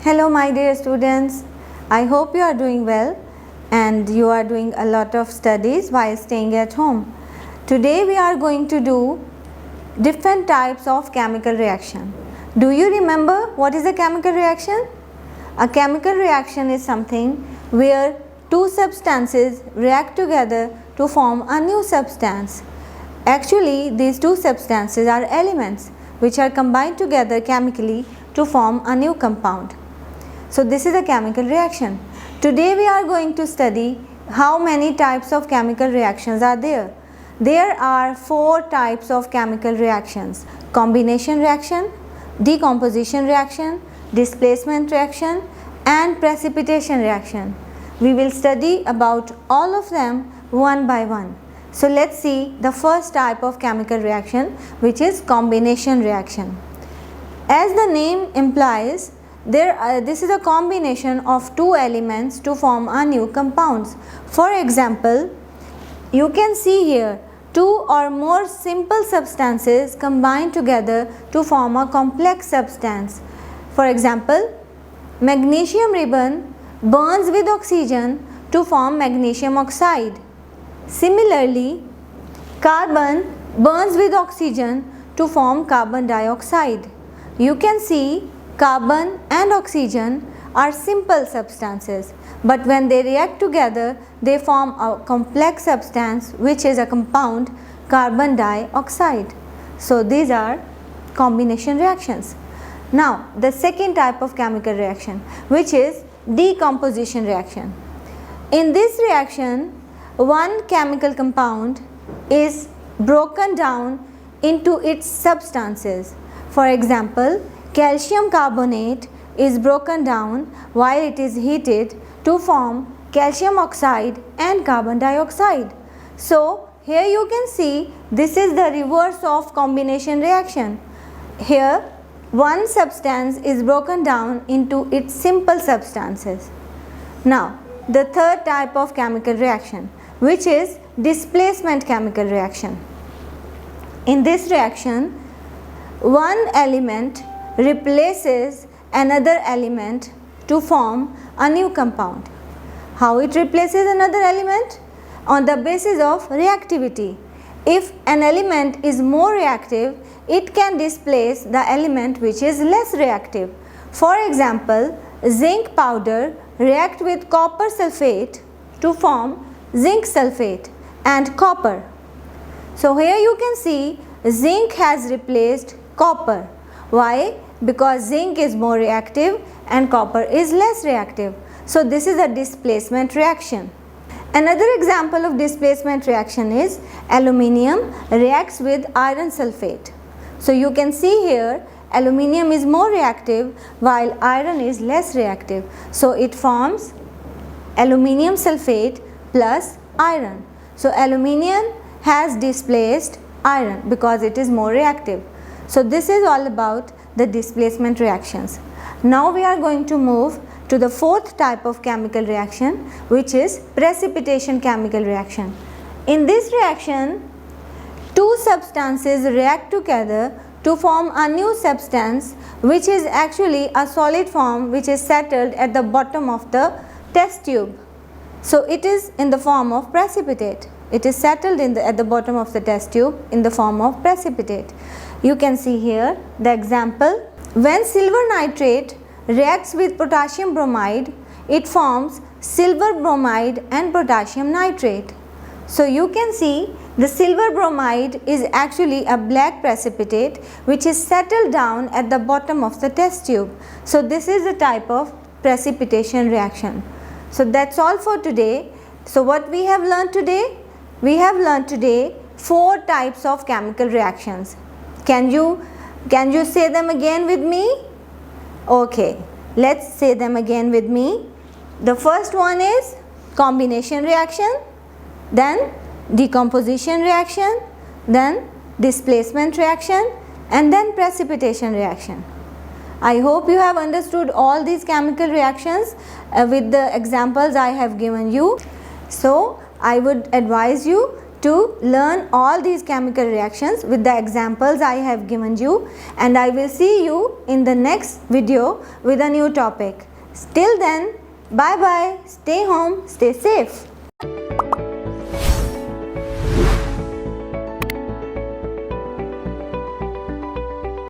Hello my dear students, I hope you are doing well and you are doing a lot of studies while staying at home. Today we are going to do different types of chemical reaction. Do you remember what is a chemical reaction? A chemical reaction is something where two substances react together to form a new substance. Actually, these two substances are elements which are combined together chemically to form a new compound. So this is a chemical reaction. Today we are going to study how many types of chemical reactions are there. There are 4 types of chemical reactions: combination reaction, decomposition reaction, displacement reaction and precipitation reaction. We will study about all of them one by one. So let's see the first type of chemical reaction, which is combination reaction. As the name implies, this is a combination of two elements to form a new compounds. For example, you can see here two or more simple substances combined together to form a complex substance. For example, magnesium ribbon burns with oxygen to form magnesium oxide. Similarly, carbon burns with oxygen to form carbon dioxide. You can see carbon and oxygen are simple substances, but when they react together, they form a complex substance which is a compound, carbon dioxide. So these are combination reactions. Now the second type of chemical reaction, which is decomposition reaction. In this reaction, one chemical compound is broken down into its substances. For example, calcium carbonate is broken down while it is heated to form calcium oxide and carbon dioxide. So here you can see this is the reverse of combination reaction. Here one substance is broken down into its simple substances. Now the third type of chemical reaction, which is displacement chemical reaction. In this reaction, one element replaces another element to form a new compound. How it replaces another element? On the basis of reactivity. If an element is more reactive, it can displace the element which is less reactive. For example, zinc powder reacts with copper sulfate to form zinc sulfate and copper. So here you can see zinc has replaced copper. Why? Because zinc is more reactive and copper is less reactive. So this is a displacement reaction. Another example of displacement reaction is aluminium reacts with iron sulfate. So you can see here aluminium is more reactive while iron is less reactive. So it forms aluminium sulfate plus iron. So aluminium has displaced iron because it is more reactive. So this is all about the displacement reactions. Now we are going to move to the fourth type of chemical reaction, which is precipitation chemical reaction. In this reaction, two substances react together to form a new substance which is actually a solid form which is settled at the bottom of the test tube. So it is in the form of precipitate. It is settled at the bottom of the test tube in the form of precipitate. You can see here the example. When silver nitrate reacts with potassium bromide, it forms silver bromide and potassium nitrate. So you can see the silver bromide is actually a black precipitate which is settled down at the bottom of the test tube. So this is the type of precipitation reaction. So that's all for today. So what we have learned today? We have learned today 4 types of chemical reactions. Can you say them again with me? Okay, let's say them again with me. The first one is combination reaction, then decomposition reaction, then displacement reaction and then precipitation reaction. I hope you have understood all these chemical reactions with the examples I have given you. So I would advise you to learn all these chemical reactions with the examples I have given you, and I will see you in the next video with a new topic. Till then, bye bye, stay home, stay safe.